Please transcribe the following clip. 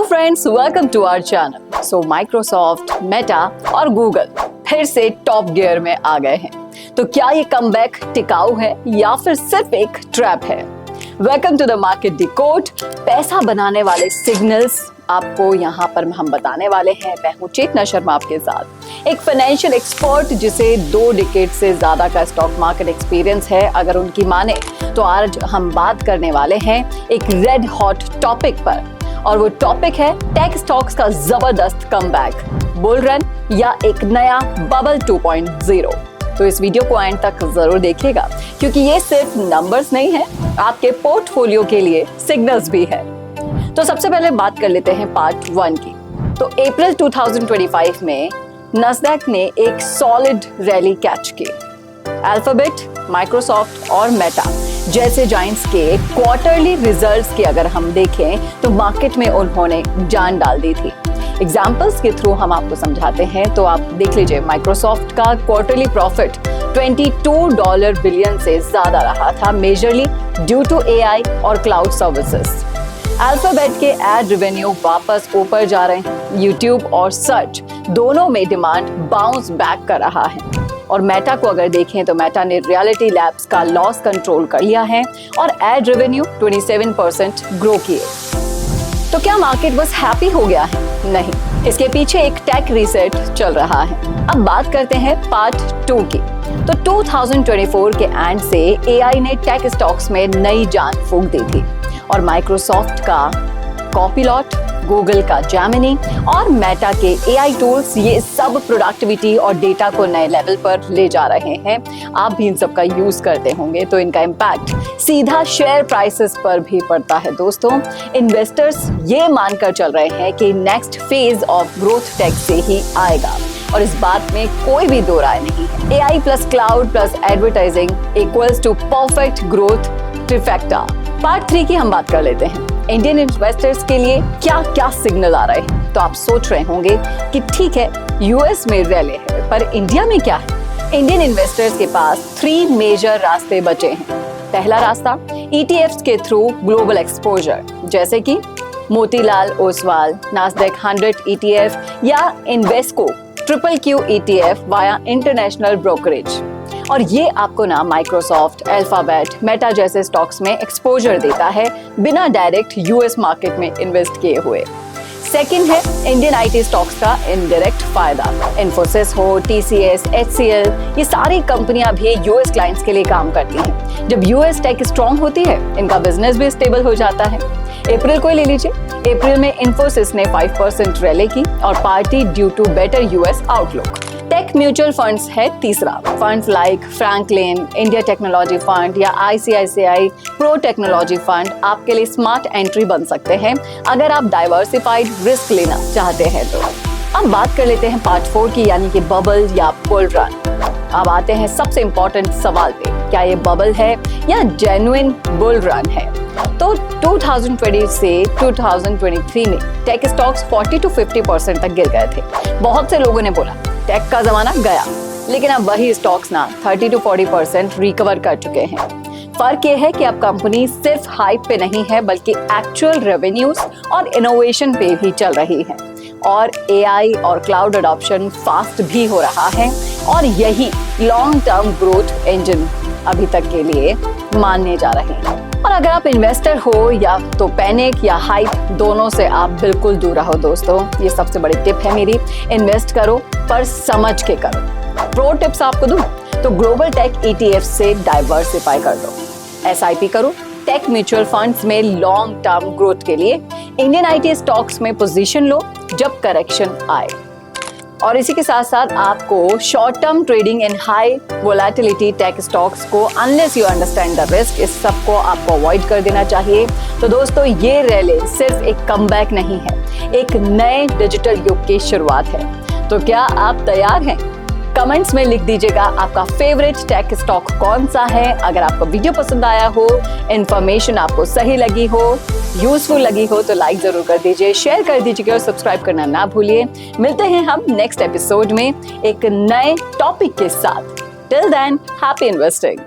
Friends, welcome to our channel. So Microsoft, Meta और Google फिर से टॉप गियर में आ गए हैं। तो क्या ये कमबैक टिकाऊ है या फिर सिर्फ एक ट्रैप है? Welcome to the market decode. पैसा बनाने वाले सिग्नल्स आपको यहाँ पर हम बताने वाले हैं। मैं हूँ चेतना शर्मा आपके साथ, एक फाइनेंशियल एक्सपर्ट जिसे 2 डिकेड से ज्यादा का स्टॉक मार्केट एक्सपीरियंस है अगर उनकी माने तो। आज हम बात करने वाले हैं एक रेड हॉट टॉपिक पर, और वो टॉपिक है टेक स्टॉक्स का जबरदस्त कमबैक, बुल रन या एक नया बबल 2.0। तो इस वीडियो को एंड तक जरूर देखिएगा, क्योंकि ये सिर्फ नंबर्स नहीं है, आपके पोर्टफोलियो के लिए सिग्नल्स भी है। तो सबसे पहले बात कर लेते हैं पार्ट 1 की। तो अप्रैल 2025 में नस्डैक ने एक सॉलिड रैली कैच की। अल्फाबेट, माइक्रोसॉफ्ट और मेटा जैसे जायंट्स के क्वार्टरली रिजल्ट्स की अगर हम देखें तो मार्केट में उन्होंने जान डाल दी थी। एग्जाम्पल्स के थ्रू हम आपको समझाते हैं, तो आप देख लीजिए। माइक्रोसॉफ्ट का क्वार्टरली प्रॉफिट $22 बिलियन से ज्यादा रहा था, मेजरली ड्यू टू AI और क्लाउड सर्विसेज। अल्फाबेट के एड रेवेन्यू वापस ऊपर जा रहे हैं। यूट्यूब और सर्च दोनों में डिमांड बाउंस बैक कर रहा है। और मेटा को अगर देखें तो मेटा ने रियलिटी लैब्स का लॉस कंट्रोल कर लिया है और एड रेवेन्यू 27% ग्रो किए। तो क्या मार्केट बस हैप्पी हो गया है? नहीं, इसके पीछे एक टेक रीसेट चल रहा है। अब बात करते हैं पार्ट 2 की। तो 2024 के एंड से AI ने टेक स्टॉक्स में नई जान फूंक दी थी, और माइक्रोसॉफ्ट का कॉपिलॉट, गूगल का जेमिनी और मेटा के AI टूल्स, ये सब प्रोडक्टिविटी और डेटा को नए लेवल पर ले जा रहे हैं। आप भी इन सब का यूज करते होंगे, तो इनका इम्पैक्ट सीधा शेयर प्राइसेस पर भी पड़ता है। दोस्तों, इन्वेस्टर्स ये मानकर चल रहे हैं कि next phase of growth tech से ही आएगा, और इस बात में कोई भी दो राय नहीं है। AI plus cloud plus advertising equals to perfect growth trifecta. Part 3 की हम बात कर लेते हैं। इंडियन इन्वेस्टर्स के लिए क्या क्या सिग्नल आ रहे हैं? तो आप सोच रहे होंगे कि ठीक है, यूएस में रैली है, पर इंडिया में क्या है? इंडियन इन्वेस्टर्स के पास 3 मेजर रास्ते बचे हैं। पहला रास्ता ETFs के थ्रू ग्लोबल एक्सपोजर, जैसे कि मोतीलाल ओसवाल नास्डैक 100 ETF या Invesco QQQ ETF via international brokerage. और ये आपको ना माइक्रोसॉफ्ट, अल्फाबेट, मेटा जैसे स्टॉक्स में एक्सपोजर देता है बिना डायरेक्ट यूएस मार्केट में इन्वेस्ट किए हुए। सेकंड है इंडियन IT स्टॉक्स का इनडायरेक्ट फायदा। इन्फोसिस हो, TCS, HCL, ये सारी कंपनियां भी यूएस क्लाइंट्स के लिए काम करती हैं। जब यूएस टेक स्ट्रॉन्ग होती है, इनका बिजनेस भी स्टेबल हो जाता है। अप्रैल को ही ले लीजिए। अप्रैल में इन्फोसिस ने 5% रैली की, और party due to better US outlook. Tech mutual funds है तीसरा। Funds like Franklin, India technology fund या ICICI प्रो टेक्नोलॉजी फंड आपके लिए स्मार्ट एंट्री बन सकते हैं अगर आप डाइवर्सिफाइड रिस्क लेना चाहते हैं तो। अब बात कर लेते हैं पार्ट 4 की, यानी कि बबल या बुल रन। अब आते हैं सबसे इंपॉर्टेंट सवाल पे, क्या ये बबल है या जेन्युइन बुल रन है? तो 2020 से 2023 में टेक स्टॉक्स 40 to 50% तक गिर गए थे। बहुत से लोगों ने बोला टेक का जमाना गया, लेकिन अब वही स्टॉक्स ना 30 to 40% रिकवर कर चुके हैं। फर्क ये है कि अब कंपनी सिर्फ हाइप पे नहीं है, बल्कि एक्चुअल रेवेन्यूज और इनोवेशन पे भी चल रही है, और AI और क्लाउड अडॉप्शन फास्ट भी हो रहा है, और यही लॉन्ग टर्म ग्रोथ इंजन अभी तक के लिए माने जा रहे हैं। और अगर आप इन्वेस्टर हो या तो पैनिक या हाइप, दोनों से आप बिल्कुल दूर रहो दोस्तों। ये सबसे बड़ी टिप है मेरी, इन्वेस्ट करो पर समझ के करो। प्रो टिप्स आपको दूं तो ग्लोबल टेक ETF से डाइवर्सिफाई कर दो, SIP करो टेक म्यूचुअल फंड्स में लॉन्ग टर्म ग्रोथ के लिए, इंडियन IT स्टॉक्स में पोजीशन लो जब करेक्शन आए। और इसी के साथ साथ आपको short term trading in high volatility tech stocks को, unless you understand the risk, इस सब को आपको अवॉइड कर देना चाहिए। तो दोस्तों, ये रैली सिर्फ एक कमबैक नहीं है, एक नए डिजिटल युग की शुरुआत है। तो क्या आप तैयार हैं? कमेंट्स में लिख दीजिएगा आपका फेवरेट टेक स्टॉक कौन सा है। अगर आपको वीडियो पसंद आया हो, इन्फॉर्मेशन आपको सही लगी हो, यूजफुल लगी हो, तो लाइक जरूर कर दीजिए, शेयर कर दीजिए और सब्सक्राइब करना ना भूलिए। मिलते हैं हम नेक्स्ट एपिसोड में एक नए टॉपिक के साथ। Till then, happy investing.